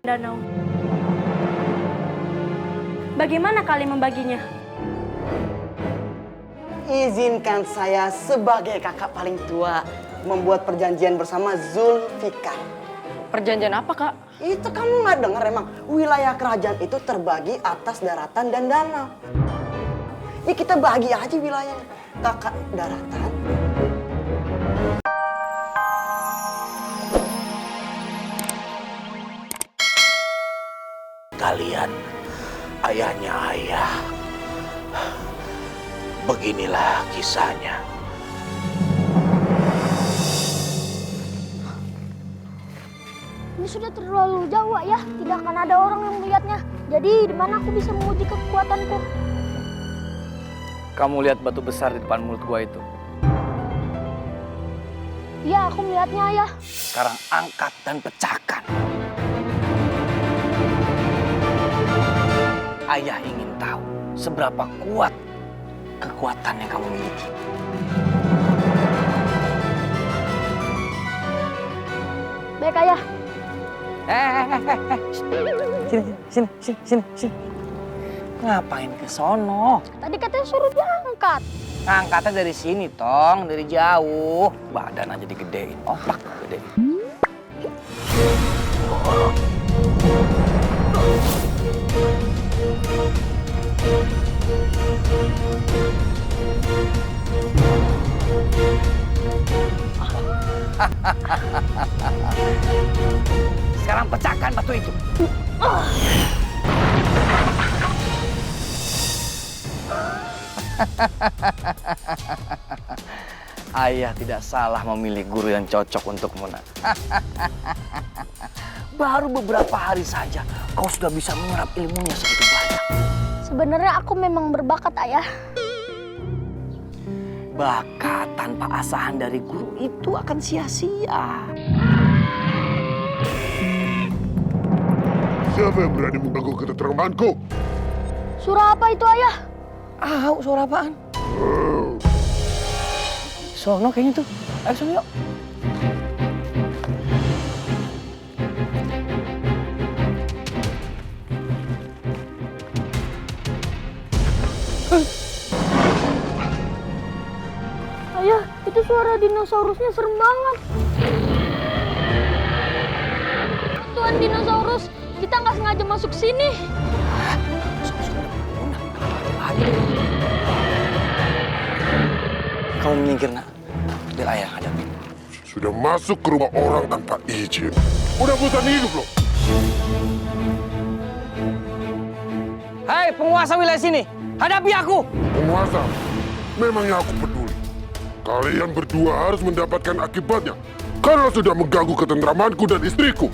danau. Bagaimana kalian membaginya? Izinkan saya sebagai kakak paling tua membuat perjanjian bersama Zulfikar. Perjanjian apa, Kak? Itu kamu nggak dengar emang? Wilayah kerajaan itu terbagi atas daratan dan danau. Ya kita bagi aja wilayahnya. Kakak daratan. Kalian ayahnya ayah. Beginilah kisahnya. Ini sudah terlalu jauh, Ayah. Tidak akan ada orang yang melihatnya. Jadi, di mana aku bisa menguji kekuatanku? Kamu lihat batu besar di depan mulut gua itu? Iya, aku melihatnya, Ayah. Sekarang angkat dan pecahkan. Ayah ingin tahu seberapa kuat kekuatan yang kamu miliki. Baik, Ayah. Sini. Ngapain ke sono? Tadi katanya suruh diangkat. Angkatnya dari sini, Tong, dari jauh. Badan aja digedein, otak gedein. Sekarang pecahkan batu itu. Ayah tidak salah memilih guru yang cocok untukmu, nak. Baru beberapa hari saja kau sudah bisa menyerap ilmunya segitu banyak. Sebenarnya aku memang berbakat, Ayah. Bakat tanpa asahan dari guru itu akan sia-sia. Siapa yang berani mengganggu ketentramanku? Surah apa itu, Ayah? Suara apaan? Sono kayaknya tuh. Ayo sono yuk. Ayah, itu suara dinosaurusnya serem banget. Tuan dinosaurus, kita nggak sengaja masuk sini. Kamu minggir, nak. Biar ayah hadapi. Sudah masuk ke rumah orang tanpa izin. Udah bosan hidup loh. Hai, penguasa wilayah sini. Hadapi aku. Penguasa, memangnya aku peduli. Kalian berdua harus mendapatkan akibatnya. Karena sudah mengganggu ketentramanku dan istriku.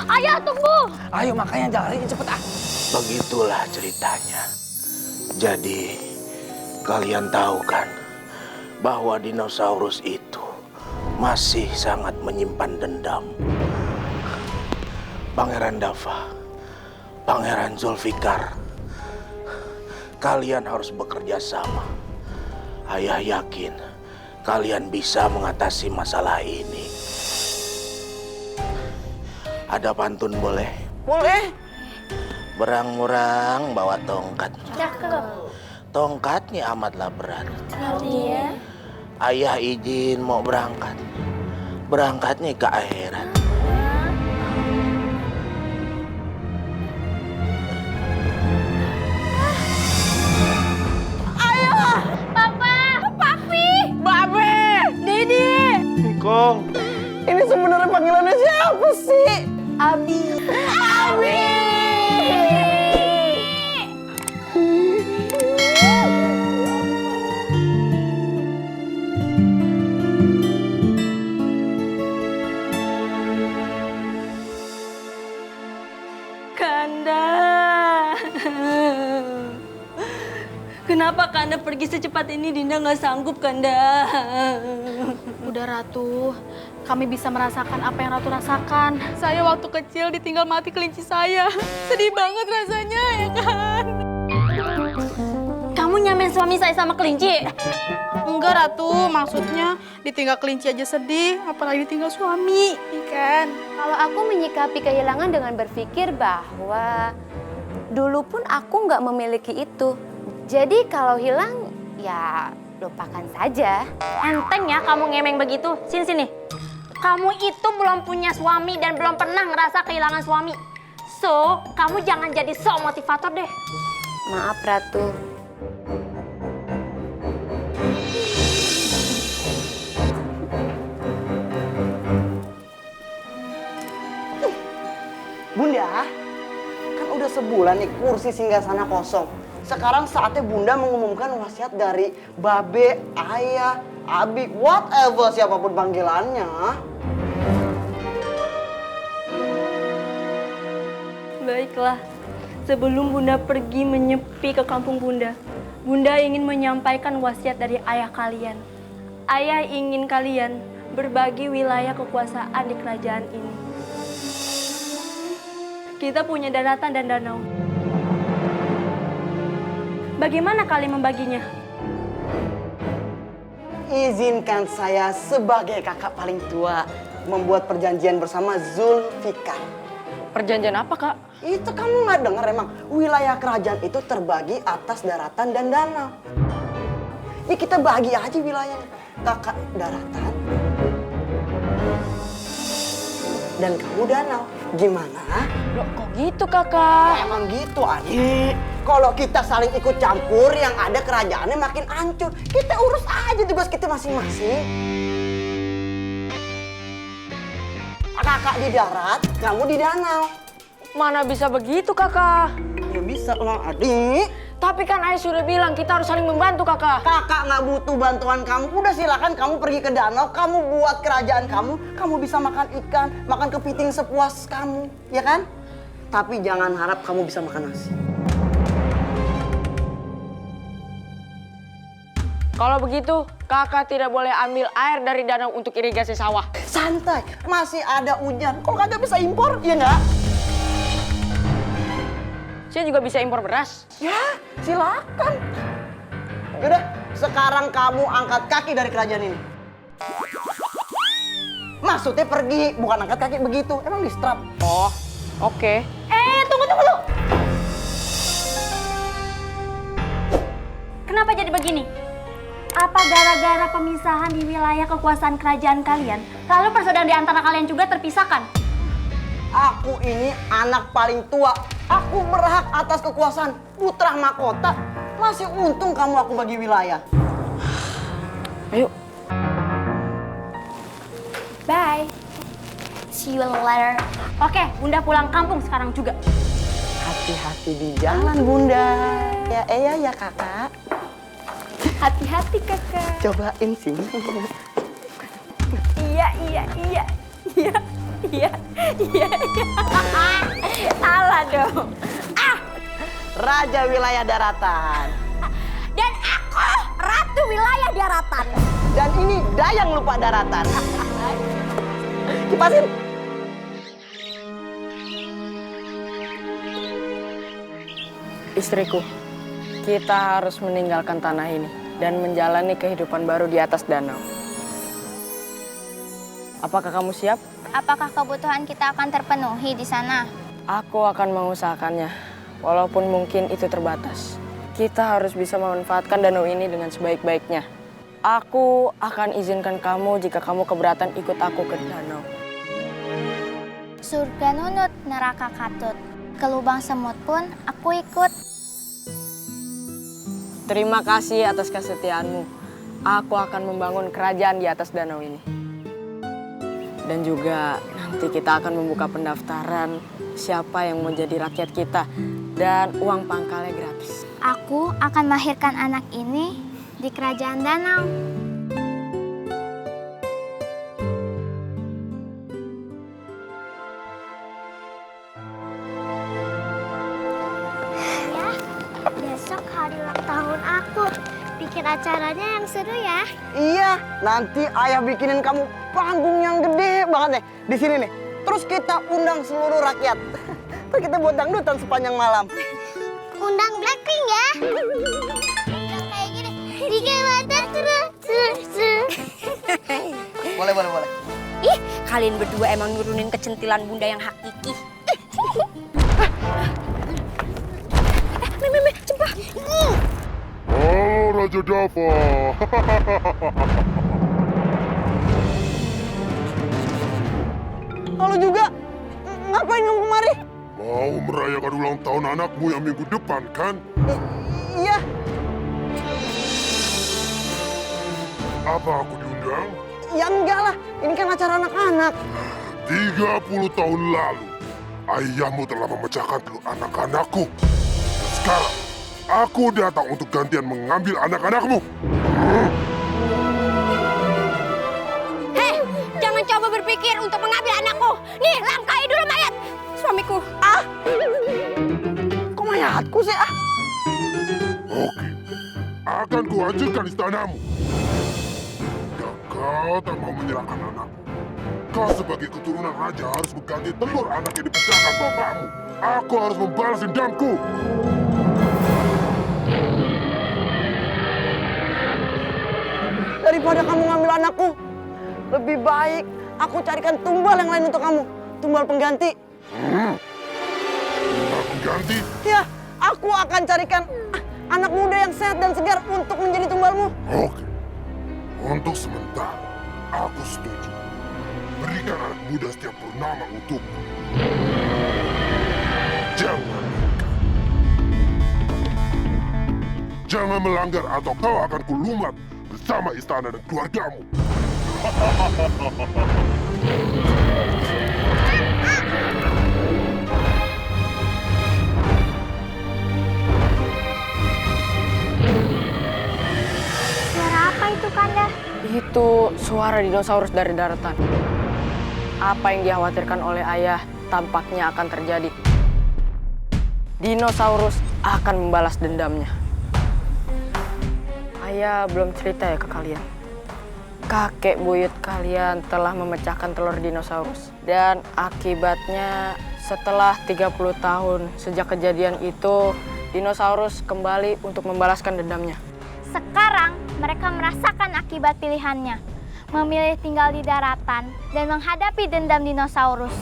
Ayah, tunggu! Ayo makanya jalannya cepet ah. Begitulah ceritanya. Jadi kalian tahu kan bahwa dinosaurus itu masih sangat menyimpan dendam. Pangeran Dava, Pangeran Zulfikar, kalian harus bekerja sama. Ayah yakin kalian bisa mengatasi masalah ini. Ada pantun boleh? Boleh. Berang-berang bawa tongkat. Cakep. Tongkatnya amatlah berat. Artinya? Ayah izin mau berangkat. Berangkatnya ke akhirat. kursi. Abi. Kanda. Kenapa Kanda pergi secepat ini? Dinda nggak sanggup, Kanda. Udah Ratu, kami bisa merasakan apa yang Ratu rasakan. Saya waktu kecil ditinggal mati kelinci saya. Sedih banget rasanya ya kan? Kamu nyamain suami saya sama kelinci? Enggak Ratu, maksudnya ditinggal kelinci aja sedih, apalagi ditinggal suami, kan? Kalau aku menyikapi kehilangan dengan berpikir bahwa dulu pun aku nggak memiliki itu. Jadi kalau hilang, ya lupakan saja. Enteng ya kamu ngemeng begitu. Sini. Kamu itu belum punya suami dan belum pernah ngerasa kehilangan suami. So, kamu jangan jadi sok motivator deh. Maaf Ratu. Bunda, kan udah sebulan nih kursi singgasana kosong. Sekarang saatnya Bunda mengumumkan wasiat dari Babe, Ayah, Abi, whatever siapapun panggilannya. Baiklah, sebelum Bunda pergi menyepi ke kampung Bunda, Bunda ingin menyampaikan wasiat dari ayah kalian. Ayah ingin kalian berbagi wilayah kekuasaan di kerajaan ini. Kita punya daratan dan danau. Bagaimana kalian membaginya? Izinkan saya sebagai kakak paling tua membuat perjanjian bersama Zulfikar. Perjanjian apa, Kak? Itu kamu nggak dengar emang? Wilayah kerajaan itu terbagi atas daratan dan danau. Ya kita bagi aja wilayahnya. Kakak daratan dan kamu danau. Gimana? Loh, kok gitu, Kakak? Ya, emang gitu, adik. Kalau kita saling ikut campur, yang ada kerajaannya makin hancur. Kita urus aja tugas kita masing-masing. Kakak di darat, kamu di danau. Mana bisa begitu, Kakak? Ya bisa lah, adik. Tapi kan Ayah sudah bilang kita harus saling membantu, Kakak. Kakak nggak butuh bantuan kamu. Udah silakan kamu pergi ke danau, kamu buat kerajaan kamu. Kamu bisa makan ikan, makan kepiting sepuas kamu, ya kan? Tapi jangan harap kamu bisa makan nasi. Kalau begitu, Kakak tidak boleh ambil air dari danau untuk irigasi sawah. Santai, masih ada hujan. Kok kagak bisa impor, ya nggak? Saya juga bisa impor beras. Ya, silakan. Yaudah, sekarang kamu angkat kaki dari kerajaan ini. Maksudnya pergi, bukan angkat kaki begitu. Emang di strap. Oh, oke. Tunggu dulu. Kenapa jadi begini? Apa gara-gara pemisahan di wilayah kekuasaan kerajaan kalian, lalu persaudaraan di antara kalian juga terpisahkan? Aku ini anak paling tua. Aku berhak atas kekuasaan putra mahkota. Masih untung kamu aku bagi wilayah. Ayo. Bye. See you later. Oke, Bunda pulang kampung sekarang juga. Hati-hati di jalan, Bunda. Ya, ya kakak. Hati-hati kakak. Cobain sih. Iya. Salah dong. Raja wilayah daratan. Dan aku ratu wilayah daratan. Dan ini dayang lupa daratan. Kipasin. Istriku, kita harus meninggalkan tanah ini dan menjalani kehidupan baru di atas danau. Apakah kamu siap? Apakah kebutuhan kita akan terpenuhi di sana? Aku akan mengusahakannya, walaupun mungkin itu terbatas. Kita harus bisa memanfaatkan danau ini dengan sebaik-baiknya. Aku akan izinkan kamu jika kamu keberatan ikut aku ke danau. Surga nunut, neraka katut. Ke lubang semut pun aku ikut. Terima kasih atas kesetiaanmu. Aku akan membangun kerajaan di atas danau ini. Dan juga nanti kita akan membuka pendaftaran siapa yang mau jadi rakyat kita. Dan uang pangkalnya gratis. Aku akan melahirkan anak ini di kerajaan danau. Ya, besok hari ulang tahun aku. Bikin acaranya yang seru ya. Iya, nanti ayah bikinin kamu panggung yang gede banget nih di sini nih. Terus kita undang seluruh rakyat. Terus kita buat dangdutan sepanjang malam. Undang Blackpink ya. Yang kayak gini. Tiga mata terus. Boleh, boleh, boleh. Ih, kalian berdua emang nurunin kecentilan bunda yang hakiki. Cempah. Halo Raja Dava. Halo juga. Ngapain kamu kemari? Mau merayakan ulang tahun anakmu yang minggu depan, kan? Iya. Apa aku diundang? Ya enggak lah. Ini kan acara anak-anak. 30 tahun lalu, ayahmu telah memecahkan telur anak-anakku. Sekarang, aku datang untuk gantian mengambil anak-anakmu. Hei, jangan coba berpikir untuk mengambil anakku. Nih, langkai dulu mayat suamiku. Kok mayatku sih? Oke, akan kuhancurkan istanamu. Jika kau tak mau menyerahkan anakmu, kau sebagai keturunan raja harus mengganti telur anak yang dipecahkan bapakmu. Aku harus membalas dendamku. Daripada kamu ngambil anakku, lebih baik aku carikan tumbal yang lain untuk kamu. Tumbal pengganti. Tumbal pengganti? Ya, aku akan carikan anak muda yang sehat dan segar untuk menjadi tumbalmu. Oke, untuk sementara aku setuju. Berikan anak muda setiap purnama untukku. Jangan ingkar. Jangan melanggar atau kau akan kulumat bersama istana dan keluargamu. Suara apa itu, Kanda? Itu suara dinosaurus dari daratan. Apa yang dikhawatirkan oleh ayah tampaknya akan terjadi. Dinosaurus akan membalas dendamnya. Ayah belum cerita ya ke kalian. Kakek buyut kalian telah memecahkan telur dinosaurus. Dan akibatnya setelah 30 tahun sejak kejadian itu, dinosaurus kembali untuk membalaskan dendamnya. Sekarang mereka merasakan akibat pilihannya. Memilih tinggal di daratan dan menghadapi dendam dinosaurus.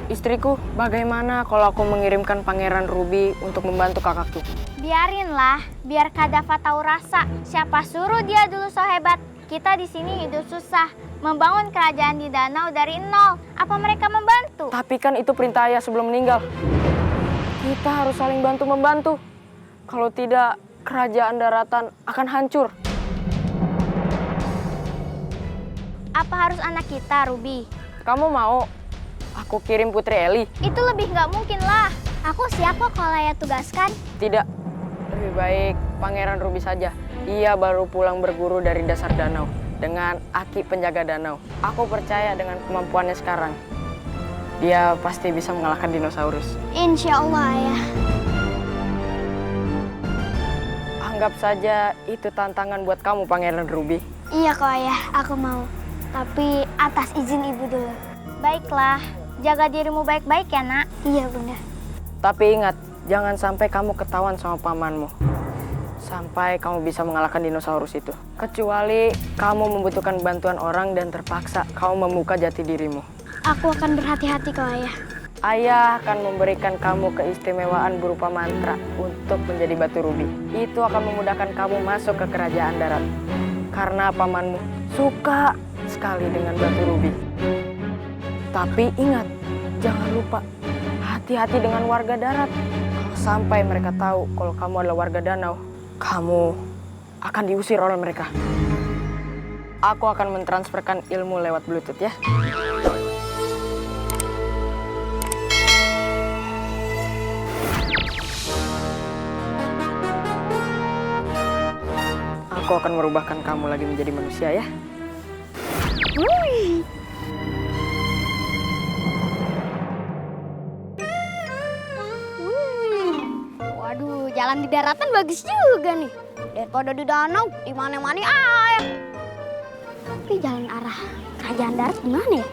Istriku, bagaimana kalau aku mengirimkan Pangeran Ruby untuk membantu kakakku? Biarinlah, biar Kak Dava tahu rasa. Siapa suruh dia dulu so hebat? Kita di sini hidup susah, membangun kerajaan di danau dari nol. Apa mereka membantu? Tapi kan itu perintah ayah sebelum meninggal. Kita harus saling bantu-membantu. Kalau tidak, kerajaan daratan akan hancur. Apa harus anak kita, Ruby? Kamu mau aku kirim Putri Eli? Itu lebih nggak mungkin lah. Aku siap kok kalau Ayah tugaskan. Tidak. Lebih baik Pangeran Ruby saja. Ia baru pulang berguru dari dasar danau dengan Aki penjaga danau. Aku percaya dengan kemampuannya sekarang. Dia pasti bisa mengalahkan dinosaurus. Insya Allah, Ayah. Anggap saja itu tantangan buat kamu, Pangeran Ruby. Iya kok, Ayah. Aku mau. Tapi atas izin Ibu dulu. Baiklah. Jaga dirimu baik-baik ya, Nak. Iya, Bunda. Tapi ingat, jangan sampai kamu ketahuan sama pamanmu. Sampai kamu bisa mengalahkan dinosaurus itu. Kecuali kamu membutuhkan bantuan orang dan terpaksa kamu membuka jati dirimu. Aku akan berhati-hati kok, Ayah. Ayah akan memberikan kamu keistimewaan berupa mantra untuk menjadi batu rubi. Itu akan memudahkan kamu masuk ke kerajaan darat. Karena pamanmu suka sekali dengan batu rubi. Tapi ingat, jangan lupa, hati-hati dengan warga darat. Kalau sampai mereka tahu kalau kamu adalah warga danau, kamu akan diusir oleh mereka. Aku akan mentransferkan ilmu lewat Bluetooth ya. Aku akan merubahkan kamu lagi menjadi manusia ya. Waduh, jalan di daratan bagus juga nih. Daripada di danau, di mana-mana air. Tapi jalan arah kerajaan darat gimana ya?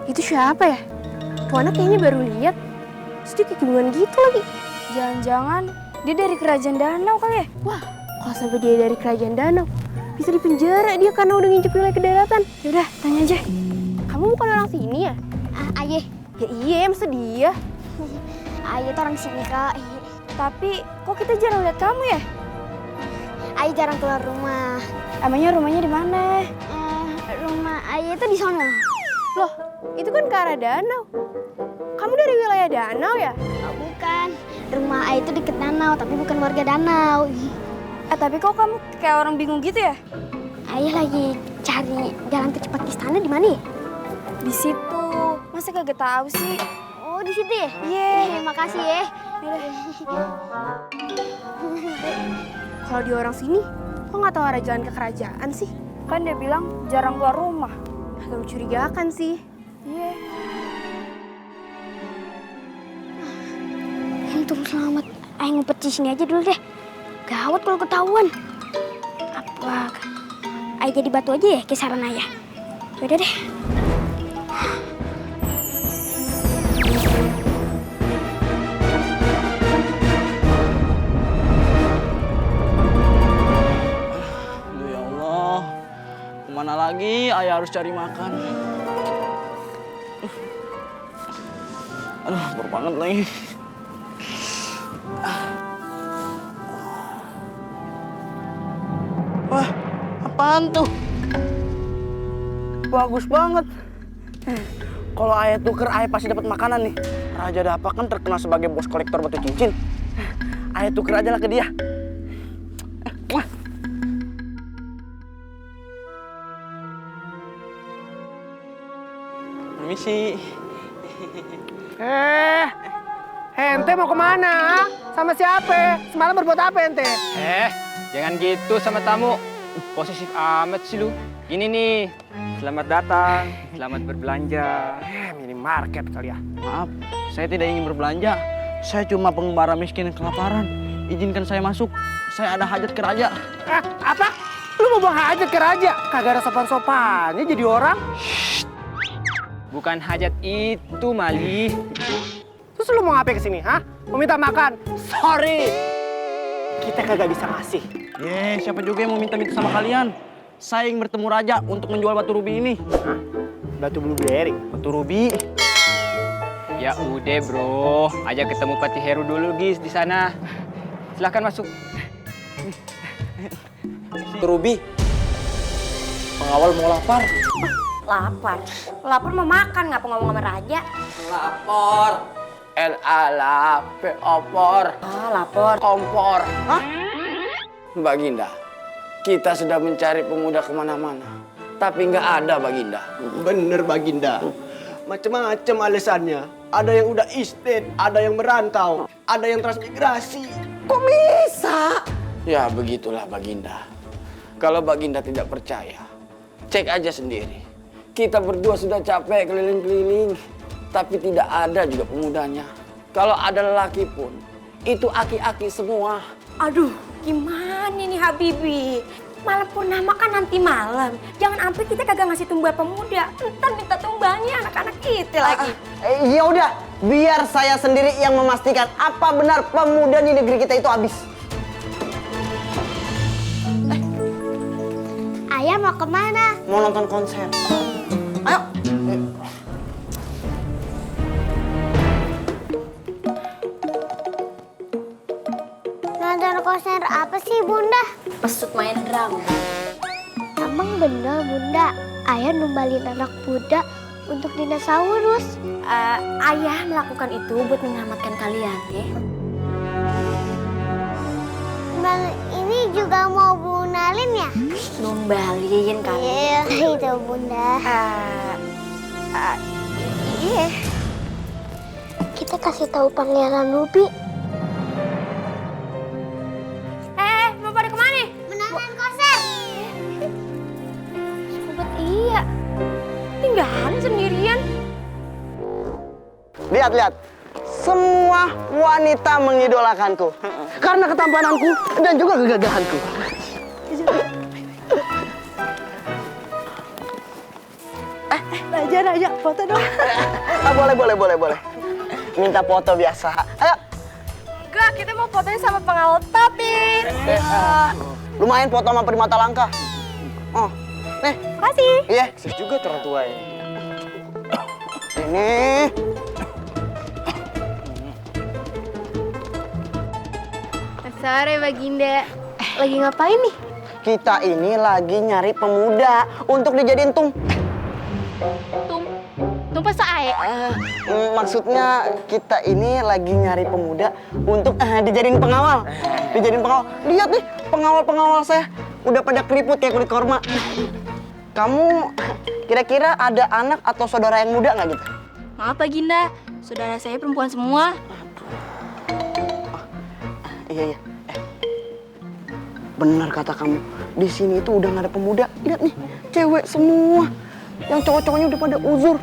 Itu siapa ya? Tuh anak kayaknya baru lihat. Terus dia kayak gimana gitu lagi. Jangan-jangan dia dari kerajaan danau kali ya? Wah, kalau sampai dia dari kerajaan danau, bisa dipenjara dia karena udah nginjek wilayah kedaratan. Yaudah, tanya aja. Kamu bukan orang sini ya? Ayah. Ya iya, masa dia? Ayah tuh orang sini, Kak. Tapi kok kita jarang lihat kamu ya? Ayah jarang keluar rumah. Emangnya rumahnya di mana? Rumah Ayah itu di sana. Loh, itu kan ke arah danau. Kamu dari wilayah danau ya? Oh, bukan. Rumah Ayah itu deket danau, tapi bukan warga danau. Tapi kok kamu kayak orang bingung gitu ya? Ayah lagi cari jalan tercepat ke istana di mana ya? Di situ. Masa kagak tahu sih? Oh, di situ ya? Iya. Makasih ya. Kalau dia orang sini, kok nggak tahu arah jalan ke kerajaan sih? Kan dia bilang jarang keluar rumah. Agak mencurigakan sih. Iya. Untung selamat. Ayah ngumpet di sini aja dulu deh. Gawat kalau ketahuan. Apa? Ayah jadi batu aja ya ke saran Ayah. Yaudah deh. Aduh ya Allah, kemana lagi ayah harus cari makan? Aduh, lapar banget lagi. Wah, apaan tuh? Bagus banget. Kalau ayah tuker, ayah pasti dapat makanan nih. Raja Dapa kan terkenal sebagai bos kolektor batu cincin. Ayah tuker aja lah ke dia. Wah. Permisi. Ente mau kemana? Sama siapa? Semalam berbuat apa ente? Jangan gitu sama tamu. Posesif amat sih lu. Ini nih, selamat datang, selamat berbelanja. Minimarket kali ya. Maaf, saya tidak ingin berbelanja. Saya cuma pengembara miskin yang kelaparan. Izinkan saya masuk. Saya ada hajat ke raja. Apa? Lu mau bawa hajat ke raja? Kagak ada sopan-sopannya jadi orang. Bukan hajat itu, Mali. Terus lu mau ngapain kesini, hah? Mau minta makan? Sorry, kita kagak bisa ngasih. Siapa juga yang mau minta-minta sama kalian? Saya ingin bertemu raja untuk menjual batu rubi ini. Hah? Batu blueberry? Batu rubi. Ya udah bro, aja ketemu Patih Heru dulu guys di sana. Silahkan masuk. Batu rubi. Pengawal mau lapar. Lapar. Lapar mau makan, ngapa ngomong sama raja? Lapor. L-A-L-A-P-O-P-O-R. Lapor. Kompor. Hah? Baginda, kita sudah mencari pemuda kemana-mana, tapi nggak ada Baginda. Bener Baginda. Macem-macem alasannya. Ada yang udah estate, ada yang merantau, ada yang transmigrasi. Kok bisa? Ya begitulah Baginda. Kalau Baginda tidak percaya, cek aja sendiri. Kita berdua sudah capek keliling-keliling, tapi tidak ada juga pemudanya. Kalau ada lelaki pun, itu aki-aki semua. Aduh, gimana nih Habibi? Malam purnama kan nanti malam. Jangan sampai kita kagak ngasih tumbal pemuda. Ntar minta tumbalnya anak-anak kita lagi. Ya udah, biar saya sendiri yang memastikan apa benar pemuda di negeri kita itu habis. Ayah mau kemana? Mau nonton konser. Ayo. Nonton konser apa sih Bunda? Pesut main drum. Emang bener Bunda, Ayah numbalin anak muda untuk dinosaurus. Ayah melakukan itu buat menyelamatkan kalian ya. juga mau bunalin ya? Numbalin kali. Iya, itu Bunda. Iya. Kita kasih tahu Pangeran Ruby. Mau pada kemana? Menangan konser. Sobat iya. Tinggalin sendirian. Lihat. Semua wanita mengidolakanku. Karena ketampananku dan juga kegagahanku. Raja, foto dong. Boleh. Minta foto biasa. Ayo. Enggak, kita mau fotonya sama pengawal Tapir. Lumayan foto sama primata langka. Oh, nih. Makasih. Iya, sih juga orang tua ya. Ini. Sore Baginda. Lagi ngapain nih? Kita ini lagi nyari pemuda untuk dijadiin tung. Tumpah sae. Maksudnya kita ini lagi nyari pemuda untuk dijadiin pengawal. Lihat nih, pengawal saya udah pada keriput kayak kulit korma. Kamu kira-kira ada anak atau saudara yang muda nggak gitu? Maaf Baginda, saudara saya perempuan semua. Iya. Benar kata kamu. Di sini itu udah nggak ada pemuda. Lihat nih, cewek semua. Yang cowok-cowoknya udah pada uzur.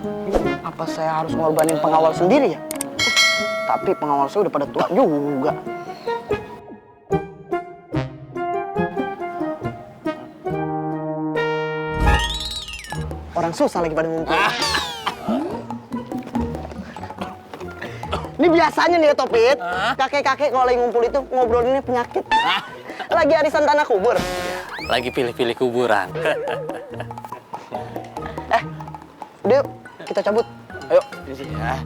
Apa saya harus ngorbanin pengawal sendiri ya? Tapi pengawal saya udah pada tua juga. Orang susah lagi pada ngumpul. Ini biasanya nih ya Topit, kakek-kakek kalau lagi ngumpul itu ngobrolinnya penyakit. Lagi arisan tanah kubur. Lagi pilih-pilih kuburan. Udah yuk, kita cabut. Ayo, di sini ya.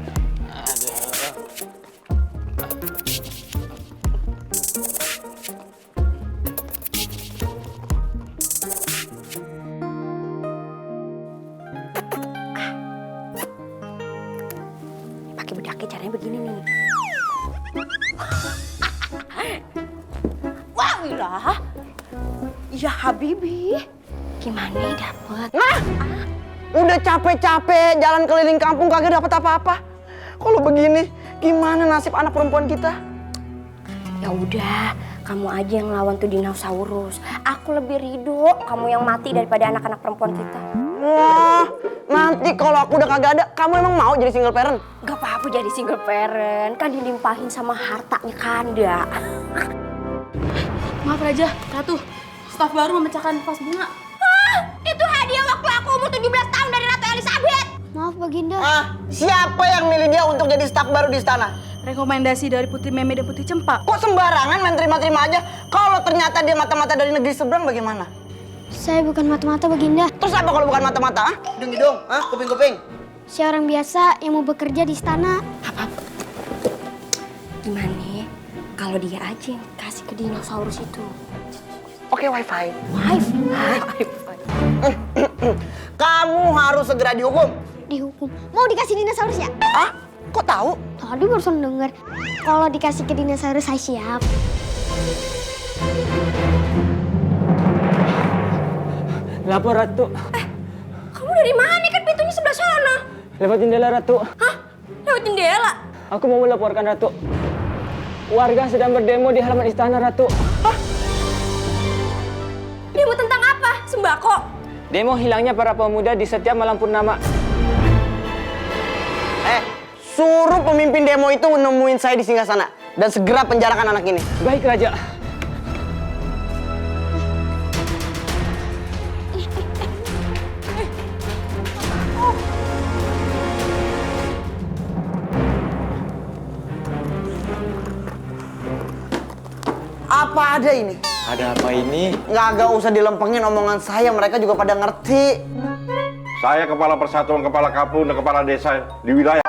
Pakai bedaknya caranya begini nih. Wah, ilah. Ya Habibi. Gimana nih dapet? Udah capek-capek jalan keliling kampung kagak dapat apa-apa. Kalau begini, gimana nasib anak perempuan kita? Ya udah, kamu aja yang lawan tuh dinosaurus. Aku lebih ridho kamu yang mati daripada anak-anak perempuan kita. Wah, nanti kalau aku udah kagak ada, kamu emang mau jadi single parent? Gak apa-apa jadi single parent, kan dilimpahin sama hartanya Kanda. Maaf Raja, Ratu. Staf baru memecahkan vas bunga. Itu hadiah waktu aku umur 17 tahun dari Ratu Elizabeth. Maaf Baginda. Siapa yang milih dia untuk jadi staf baru di istana? Rekomendasi dari Putri Meme dan Putri Cempa. Kok sembarangan main terima-terima aja? Kalau ternyata dia mata-mata dari negeri seberang bagaimana? Saya bukan mata-mata Baginda. Terus apa kalau bukan mata-mata? Hidung-hidung, kuping-kuping. Saya orang biasa yang mau bekerja di istana. Gimana kalau dia aja yang kasih ke dinosaurus itu? Oke, wifi. Wifi. Kamu harus segera dihukum. Dihukum. Mau dikasih dinosaurus ya? Kok tahu? Tadi barusan denger. Kalau dikasih ke dinosaurus saya siap. Lapor Ratu. Kamu dari mana? Kan pintunya sebelah sana. Lewat jendela Ratu. Lewat jendela. Aku mau melaporkan Ratu. Warga sedang berdemo di halaman istana Ratu. Demo tentang apa? Sembako. Demo hilangnya para pemuda di setiap malam purnama. Suruh pemimpin demo itu nemuin saya di singgasana dan segera penjarakan anak ini. Baik, Raja. Apa ada ini? Ada apa ini? Nggak usah dilempengin omongan saya, mereka juga pada ngerti. Saya kepala persatuan kepala kampung dan kepala desa di wilayah